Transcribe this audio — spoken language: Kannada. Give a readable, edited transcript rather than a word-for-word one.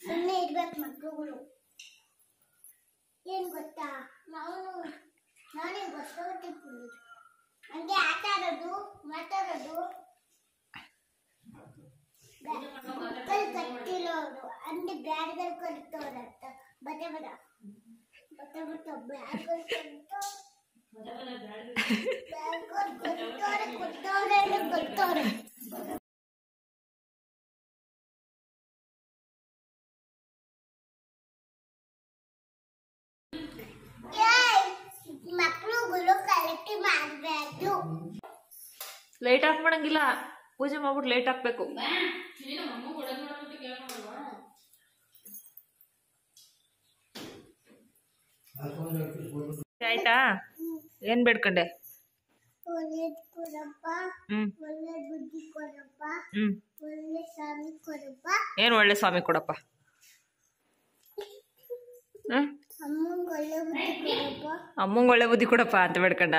ಸುಮ್ಮನೆ ಇರ್ಬೇಕು ಮಕ್ಕಳುಗಳು. ಏನ್ ಗೊತ್ತಾ, ನಾನೇ ಗೊತ್ತಾಗ್ತಿತ್ತು ಹಂಗೆ ಆಟ ಆಡೋದು ಮಾತಾಡೋದು. ಕಟ್ಟಿರೋರು ಅಂದ್ರೆ ಬ್ಯಾಡ್ಗಳು ಕಲಿತವ್ರಂತ ಬತ್ತೆ ಬ್ಯಾಡ್ಗಳು ಕೊಟ್ಟವ್ರೆ. ಮಕ್ಕಳುಗಳು ಕಲೆಕ್ಟ್ ಮಾಡಬೇಕು. ಲೈಟ್ ಆಫ್ ಮಾಡಂಗಿಲ್ಲ, ಪೂಜೆ ಮಾಡ್ಬಿಟ್ಟು ಲೈಟ್ ಹಾಕ್ಬೇಕು. ಆಯ್ತಾ? ಏನ್ ಬೇಡ್ಕಂಡೆ? ಒಳ್ಳೇದು ಕೊಡಪ್ಪ, ಒಳ್ಳೆ ಬುದ್ಧಿ ಕೊಡಪ್ಪ, ಒಳ್ಳೆ ಸ್ವಾಮಿ ಕೊಡಪ್ಪ. ಏನ್ ಒಳ್ಳೆ ಸ್ವಾಮಿ ಕೊಡಪ್ಪ? ಅಮ್ಮಂಗೆ ಒಳ್ಳೆ ಬುದ್ಧಿ ಕೊಡಪ್ಪ. ಅಮ್ಮಂಗೆ ಒಳ್ಳೆ ಬುದ್ಧಿ ಕೊಡಪ್ಪ ಅಂತ ಬೇಡ್ಕಂಡ.